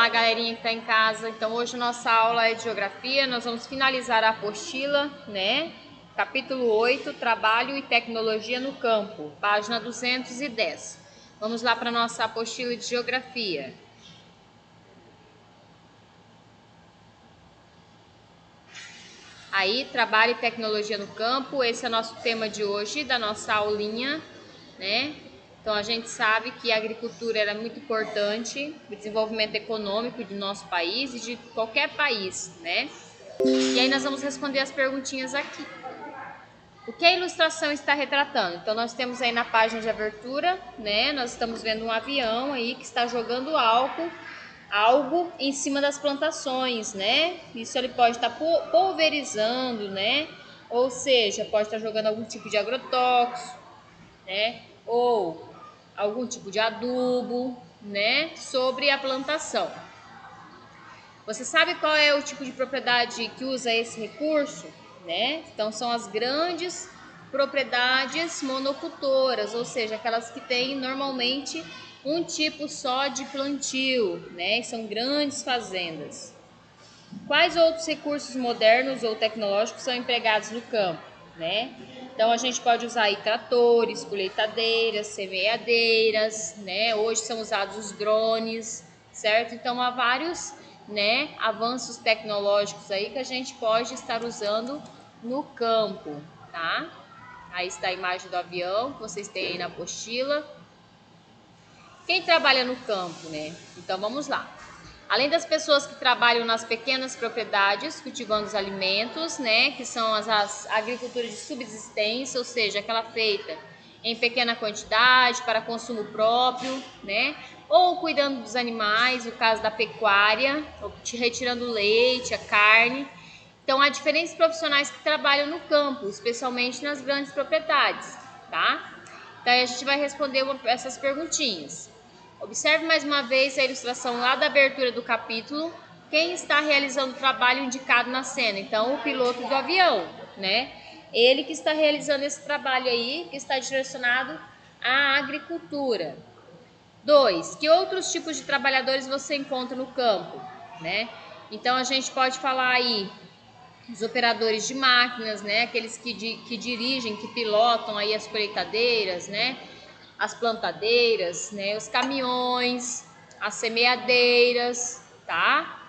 Olá, galerinha que está em casa. Então hoje a nossa aula é de geografia. Nós vamos finalizar a apostila, né? Capítulo 8, Trabalho e Tecnologia no Campo, página 210. Vamos lá para a nossa apostila de geografia. Aí, Trabalho e Tecnologia no Campo, esse é o nosso tema de hoje, da nossa aulinha, né? Então a gente sabe que a agricultura era muito importante para o desenvolvimento econômico de nosso país e de qualquer país, né? E aí nós vamos responder as perguntinhas aqui. O que a ilustração está retratando? Então nós temos aí na página de abertura, né? Nós estamos vendo um avião aí que está jogando algo em cima das plantações, né? Isso ele pode estar pulverizando, né? Ou seja, pode estar jogando algum tipo de agrotóxico, né? Ou algum tipo de adubo, né? Sobre a plantação. Você sabe qual é o tipo de propriedade que usa esse recurso, né? Então são as grandes propriedades monocultoras, ou seja, aquelas que têm normalmente um tipo só de plantio, né? São grandes fazendas. Quais outros recursos modernos ou tecnológicos são empregados no campo, né? Então a gente pode usar aí tratores, colheitadeiras, semeadeiras, né? Hoje são usados os drones, certo? Então há vários, né, avanços tecnológicos aí que a gente pode estar usando no campo, tá? Aí está a imagem do avião que vocês têm aí na apostila. Quem trabalha no campo, né? Então vamos lá. Além das pessoas que trabalham nas pequenas propriedades, cultivando os alimentos, né, que são as agriculturas de subsistência, ou seja, aquela feita em pequena quantidade para consumo próprio, né, ou cuidando dos animais, no caso da pecuária, retirando o leite, a carne. Então, há diferentes profissionais que trabalham no campo, especialmente nas grandes propriedades, tá? Então, aí a gente vai responder essas perguntinhas. Observe mais uma vez a ilustração lá da abertura do capítulo. Quem está realizando o trabalho indicado na cena? Então, o piloto do avião, né? Ele que está realizando esse trabalho aí, que está direcionado à agricultura. 2. Que outros tipos de trabalhadores você encontra no campo, né? Então, a gente pode falar aí os operadores de máquinas, né? Aqueles que dirigem, que pilotam aí as colheitadeiras, né? As plantadeiras, né, os caminhões, as semeadeiras, tá?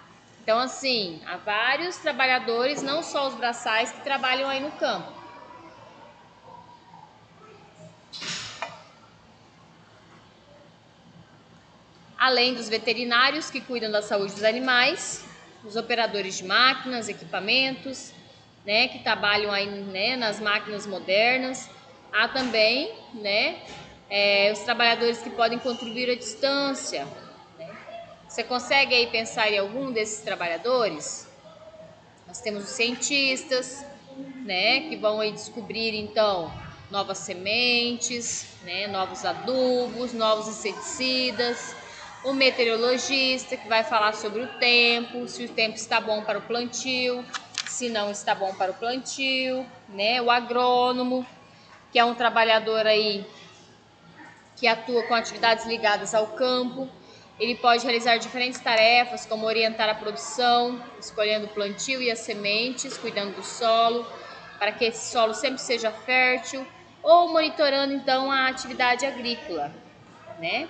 Então, assim, há vários trabalhadores, não só os braçais, que trabalham aí no campo. Além dos veterinários que cuidam da saúde dos animais, os operadores de máquinas, equipamentos, né, que trabalham aí, né, nas máquinas modernas. Há também, né, os trabalhadores que podem contribuir à distância. Você consegue aí pensar em algum desses trabalhadores? Nós temos os cientistas, né, que vão aí descobrir então novas sementes, né, novos adubos, novos inseticidas. O meteorologista, que vai falar sobre o tempo, se o tempo está bom para o plantio, se não está bom para o plantio, né? O agrônomo, que é um trabalhador aí que atua com atividades ligadas ao campo. Ele pode realizar diferentes tarefas, como orientar a produção, escolhendo o plantio e as sementes, cuidando do solo, para que esse solo sempre seja fértil, ou monitorando então a atividade agrícola, né?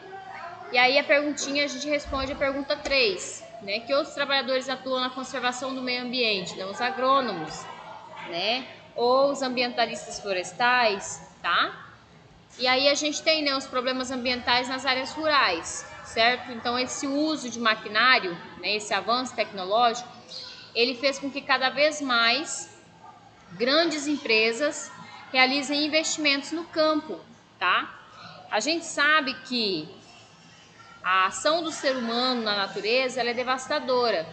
E aí a perguntinha, a gente responde a pergunta 3, né? Que outros trabalhadores atuam na conservação do meio ambiente? Então, os agrônomos, né? Ou os ambientalistas florestais, tá? E aí a gente tem, né, os problemas ambientais nas áreas rurais, certo? Então esse uso de maquinário, né, esse avanço tecnológico, ele fez com que cada vez mais grandes empresas realizem investimentos no campo, tá? A gente sabe que a ação do ser humano na natureza, ela é devastadora.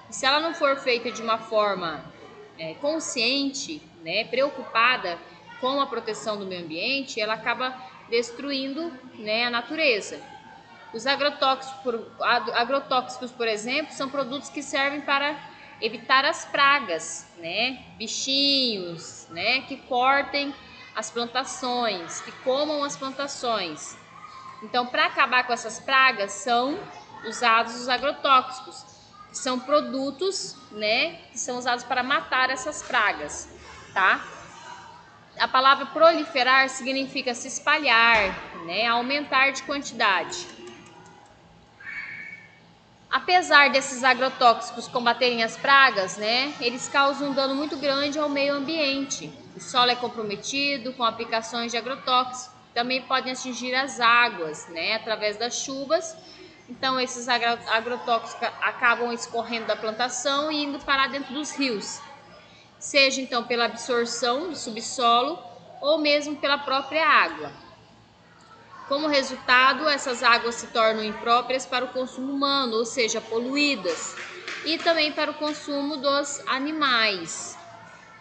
E se ela não for feita de uma forma consciente, né, preocupada com a proteção do meio ambiente, ela acaba destruindo, né, a natureza. Os agrotóxicos, por exemplo, são produtos que servem para evitar as pragas, né, bichinhos, né, que cortem as plantações, que comam as plantações. Então, para acabar com essas pragas, são usados os agrotóxicos, que são produtos, né, que são usados para matar essas pragas, tá? A palavra proliferar significa se espalhar, né, aumentar de quantidade. Apesar desses agrotóxicos combaterem as pragas, né, eles causam um dano muito grande ao meio ambiente. O solo é comprometido com aplicações de agrotóxicos, também podem atingir as águas, né, através das chuvas. Então esses agrotóxicos acabam escorrendo da plantação e indo parar dentro dos rios, seja então pela absorção do subsolo ou mesmo pela própria água. Como resultado, essas águas se tornam impróprias para o consumo humano, ou seja, poluídas, e também para o consumo dos animais.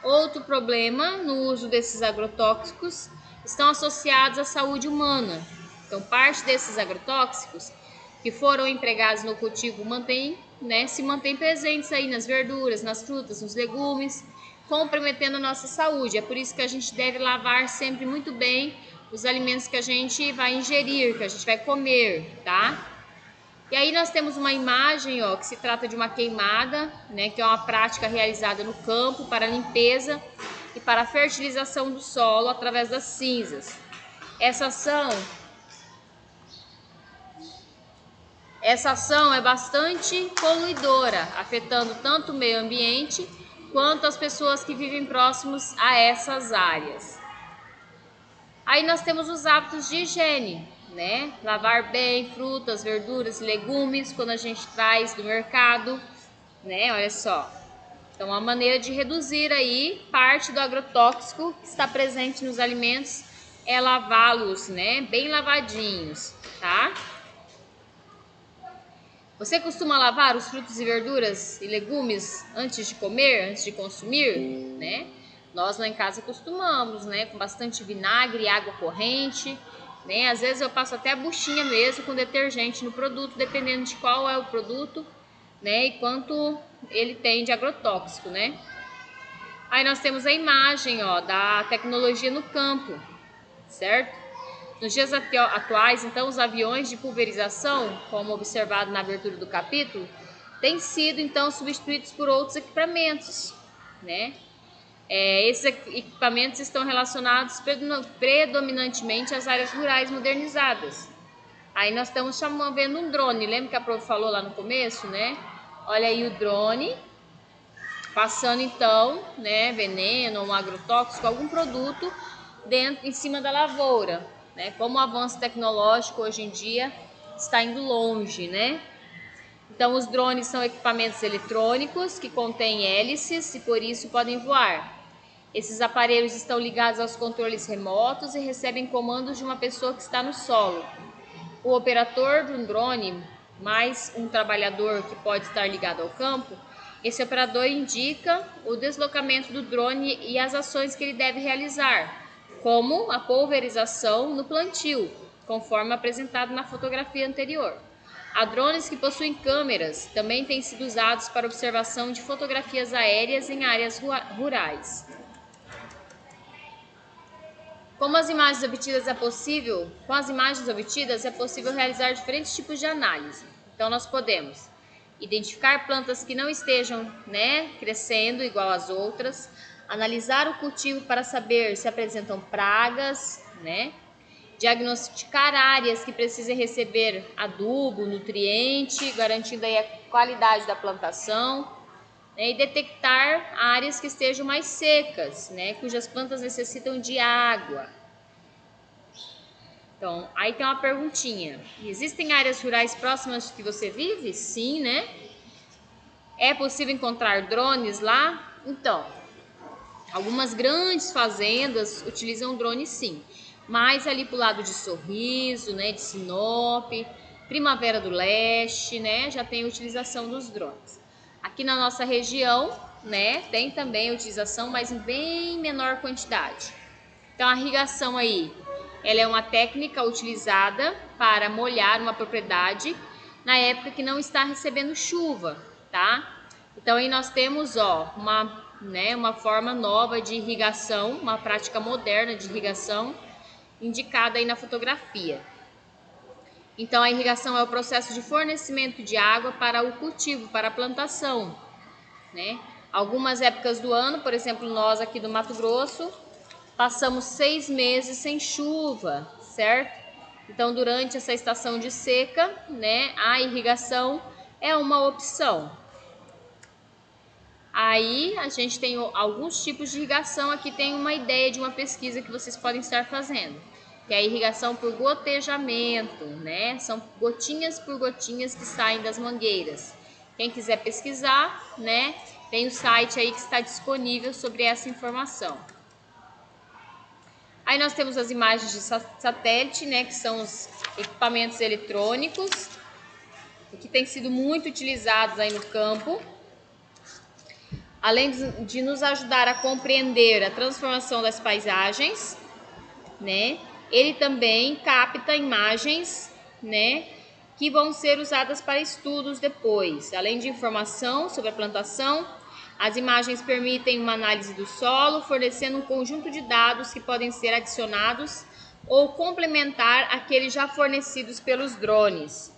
Outro problema no uso desses agrotóxicos estão associados à saúde humana. Então, parte desses agrotóxicos que foram empregados no cultivo se mantêm presentes aí nas verduras, nas frutas, nos legumes, comprometendo a nossa saúde. É por isso que a gente deve lavar sempre muito bem os alimentos que a gente vai ingerir, que a gente vai comer, tá? E aí nós temos uma imagem, ó, que se trata de uma queimada, né, que é uma prática realizada no campo para limpeza e para a fertilização do solo através das cinzas. Essa ação é bastante poluidora, afetando tanto o meio ambiente quanto as pessoas que vivem próximos a essas áreas. Aí nós temos os hábitos de higiene, né? Lavar bem frutas, verduras, legumes quando a gente traz do mercado, né? Olha só. Então, uma maneira de reduzir aí parte do agrotóxico que está presente nos alimentos é lavá-los, né? Bem lavadinhos, tá? Você costuma lavar os frutos e verduras e legumes antes de comer, antes de consumir, né? Nós lá em casa costumamos, né? Com bastante vinagre e água corrente, né? Às vezes eu passo até a buchinha mesmo com detergente no produto, dependendo de qual é o produto, né? E quanto ele tem de agrotóxico, né? Aí nós temos a imagem, ó, da tecnologia no campo, certo? Nos dias atuais, então, os aviões de pulverização, como observado na abertura do capítulo, têm sido, então, substituídos por outros equipamentos, né? Esses equipamentos estão relacionados predominantemente às áreas rurais modernizadas. Aí nós estamos vendo um drone, lembra que a prof falou lá no começo, né? Olha aí o drone passando, então, né, veneno ou um agrotóxico, algum produto em cima da lavoura, né? Como o avanço tecnológico hoje em dia está indo longe, né? Então, os drones são equipamentos eletrônicos que contêm hélices e por isso podem voar. Esses aparelhos estão ligados aos controles remotos e recebem comandos de uma pessoa que está no solo. O operador de um drone, mais um trabalhador que pode estar ligado ao campo, esse operador indica o deslocamento do drone e as ações que ele deve realizar, como a pulverização no plantio, conforme apresentado na fotografia anterior. Há drones que possuem câmeras, também têm sido usados para observação de fotografias aéreas em áreas rurais. Com as imagens obtidas é possível realizar diferentes tipos de análise. Então nós podemos identificar plantas que não estejam, né, crescendo igual às outras, analisar o cultivo para saber se apresentam pragas, né, diagnosticar áreas que precisem receber adubo, nutriente, garantindo aí a qualidade da plantação, né, e detectar áreas que estejam mais secas, né, cujas plantas necessitam de água. Então, aí tem uma perguntinha. Existem áreas rurais próximas que você vive? Sim, né? É possível encontrar drones lá? Então, algumas grandes fazendas utilizam drones sim, mas ali pro lado de Sorriso, né, de Sinop, Primavera do Leste, né, já tem utilização dos drones. Aqui na nossa região, né, tem também utilização, mas em bem menor quantidade. Então, a irrigação aí, ela é uma técnica utilizada para molhar uma propriedade na época que não está recebendo chuva, tá? Então, aí nós temos, ó, uma forma nova de irrigação, uma prática moderna de irrigação, indicada aí na fotografia. Então, a irrigação é o processo de fornecimento de água para o cultivo, para a plantação, né? Algumas épocas do ano, por exemplo, nós aqui do Mato Grosso, passamos 6 meses sem chuva, certo? Então, durante essa estação de seca, né, a irrigação é uma opção. Aí, a gente tem alguns tipos de irrigação. Aqui tem uma ideia de uma pesquisa que vocês podem estar fazendo, que é a irrigação por gotejamento, né? São gotinhas por gotinhas que saem das mangueiras. Quem quiser pesquisar, né, tem o site aí que está disponível sobre essa informação. Aí nós temos as imagens de satélite, né, que são os equipamentos eletrônicos que têm sido muito utilizados aí no campo. Além de nos ajudar a compreender a transformação das paisagens, né, ele também capta imagens, né, que vão ser usadas para estudos depois. Além de informação sobre a plantação, as imagens permitem uma análise do solo, fornecendo um conjunto de dados que podem ser adicionados ou complementar aqueles já fornecidos pelos drones.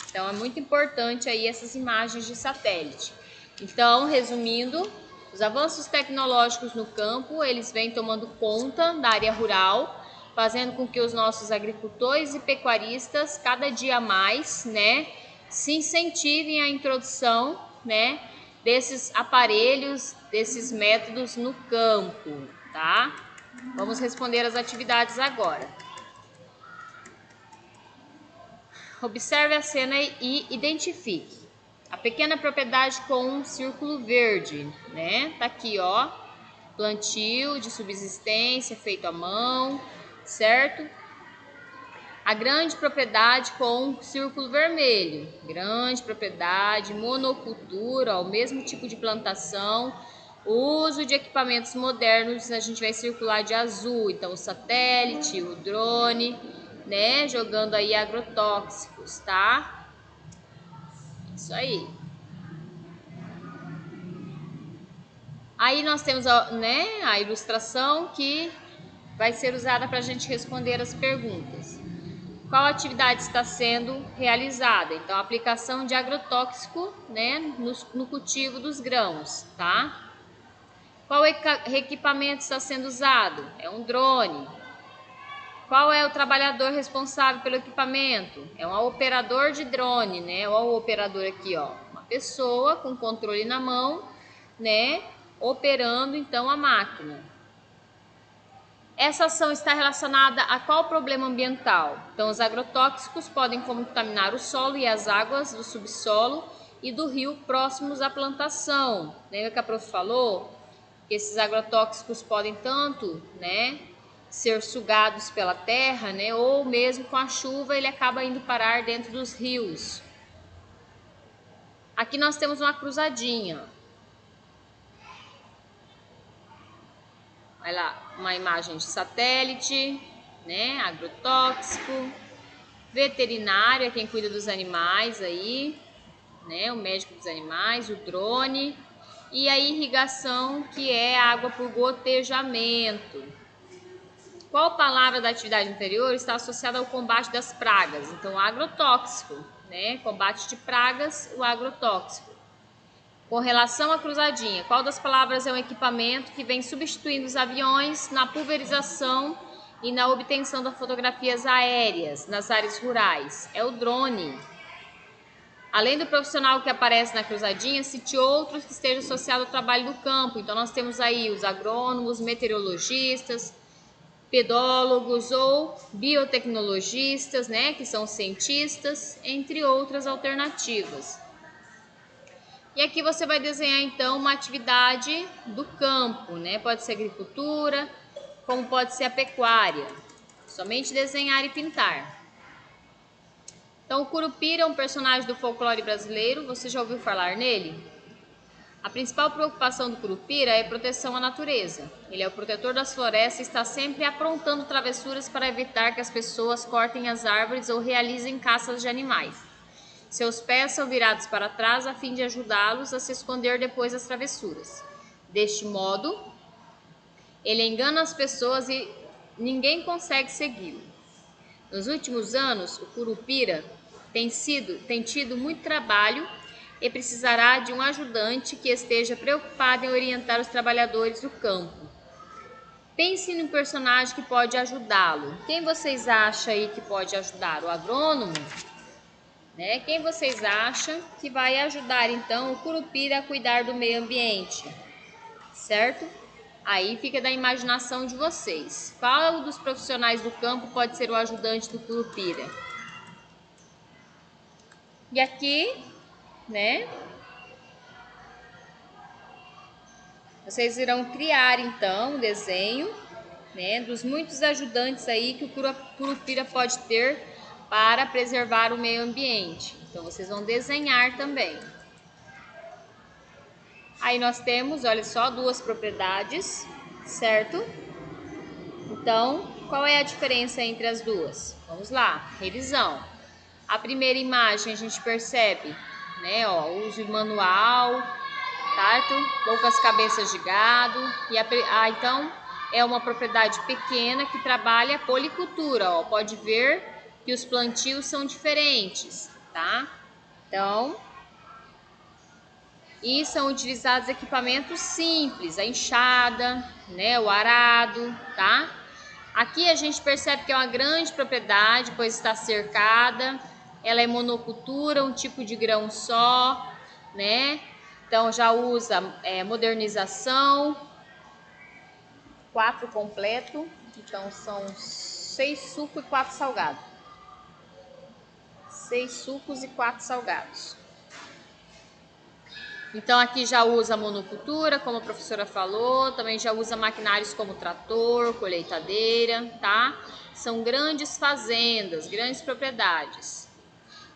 Então, é muito importante aí essas imagens de satélite. Então, resumindo, os avanços tecnológicos no campo, eles vêm tomando conta da área rural, fazendo com que os nossos agricultores e pecuaristas, cada dia mais, né, se incentivem à introdução, né, desses aparelhos, desses métodos no campo, tá? Vamos responder as atividades agora. Observe a cena e identifique a pequena propriedade com um círculo verde, né? Tá aqui, ó, plantio de subsistência feito à mão, certo? A grande propriedade com um círculo vermelho, grande propriedade, monocultura, o mesmo tipo de plantação, uso de equipamentos modernos, a gente vai circular de azul, então o satélite, o drone, né, jogando aí agrotóxicos, tá? Isso aí. Aí nós temos, né, a ilustração que vai ser usada para a gente responder as perguntas. Qual atividade está sendo realizada? Então, a aplicação de agrotóxico, né, no cultivo dos grãos, tá? Qual equipamento está sendo usado? É um drone. Qual é o trabalhador responsável pelo equipamento? É um operador de drone, né? Olha o operador aqui, ó. Uma pessoa com controle na mão, né, operando então a máquina. Essa ação está relacionada a qual problema ambiental? Então, os agrotóxicos podem contaminar o solo e as águas do subsolo e do rio próximos à plantação. Lembra que a prof falou que esses agrotóxicos podem tanto, né, ser sugados pela terra, né, ou mesmo com a chuva ele acaba indo parar dentro dos rios. Aqui nós temos uma cruzadinha. Vai lá, uma imagem de satélite, né, agrotóxico, veterinário é quem cuida dos animais aí, né, o médico dos animais, o drone, e a irrigação, que é água por gotejamento. Qual palavra da atividade anterior está associada ao combate das pragas? Então, agrotóxico, né, combate de pragas, o agrotóxico. Com relação à cruzadinha, qual das palavras é um equipamento que vem substituindo os aviões na pulverização e na obtenção das fotografias aéreas nas áreas rurais? É o drone. Além do profissional que aparece na cruzadinha, cite outros que estejam associados ao trabalho do campo. Então, nós temos aí os agrônomos, meteorologistas, pedólogos ou biotecnologistas, né, que são cientistas, entre outras alternativas. E aqui você vai desenhar então uma atividade do campo, né? Pode ser agricultura, como pode ser a pecuária. Somente desenhar e pintar. Então, o Curupira é um personagem do folclore brasileiro. Você já ouviu falar nele? A principal preocupação do Curupira é a proteção à natureza. Ele é o protetor das florestas e está sempre aprontando travessuras para evitar que as pessoas cortem as árvores ou realizem caças de animais. Seus pés são virados para trás a fim de ajudá-los a se esconder depois das travessuras. Deste modo, ele engana as pessoas e ninguém consegue segui-lo. Nos últimos anos, o Curupira tem tido muito trabalho e precisará de um ajudante que esteja preocupado em orientar os trabalhadores do campo. Pense num personagem que pode ajudá-lo. Quem vocês acham aí que pode ajudar? O agrônomo? Né? Quem vocês acham que vai ajudar então o Curupira a cuidar do meio ambiente? Certo? Aí fica da imaginação de vocês. Qual dos profissionais do campo pode ser o ajudante do Curupira? E aqui, né? Vocês irão criar então um desenho, né, dos muitos ajudantes aí que o Curupira pode ter para preservar o meio ambiente. Então vocês vão desenhar também. Aí nós temos, olha só, 2 propriedades, certo? Então, qual é a diferença entre as duas? Vamos lá, revisão. A primeira imagem a gente percebe, né, ó, uso manual, certo? Poucas cabeças de gado. E então é uma propriedade pequena que trabalha policultura, ó. Pode ver que os plantios são diferentes, tá? Então, e são utilizados equipamentos simples, a enxada, né, o arado, tá? Aqui a gente percebe que é uma grande propriedade, pois está cercada, ela é monocultura, um tipo de grão só, né? Então já usa modernização, 4 completo, então são 6 sucos e 4 salgados. 6 sucos e 4 salgados. Então aqui já usa monocultura, como a professora falou, também já usa maquinários como trator, colheitadeira, tá? São grandes fazendas, grandes propriedades.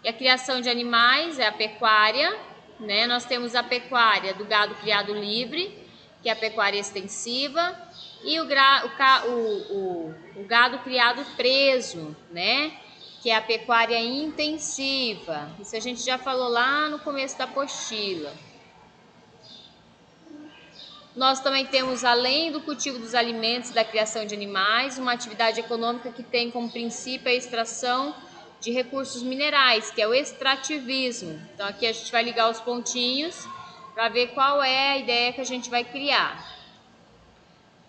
E a criação de animais é a pecuária, né? Nós temos a pecuária do gado criado livre, que é a pecuária extensiva, e o gado criado preso, né? Que é a pecuária intensiva. Isso a gente já falou lá no começo da apostila. Nós também temos, além do cultivo dos alimentos e da criação de animais, uma atividade econômica que tem como princípio a extração de recursos minerais, que é o extrativismo. Então aqui a gente vai ligar os pontinhos para ver qual é a ideia que a gente vai criar.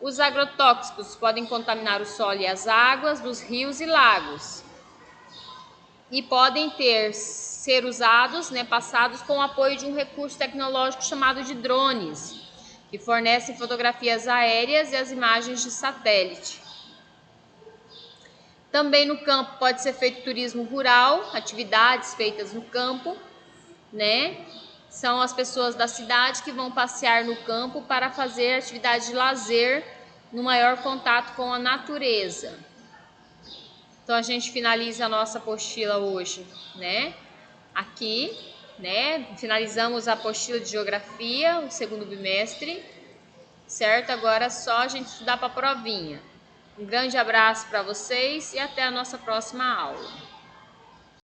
Os agrotóxicos podem contaminar o solo e as águas dos rios e lagos. E podem ser usados, né, passados com o apoio de um recurso tecnológico chamado de drones, que fornecem fotografias aéreas e as imagens de satélite. Também no campo pode ser feito turismo rural, atividades feitas no campo, né? São as pessoas da cidade que vão passear no campo para fazer atividade de lazer no maior contato com a natureza. Então a gente finaliza a nossa apostila hoje, né? Aqui, né? Finalizamos a apostila de geografia, o segundo bimestre, certo? Agora é só a gente estudar para a provinha. Um grande abraço para vocês e até a nossa próxima aula.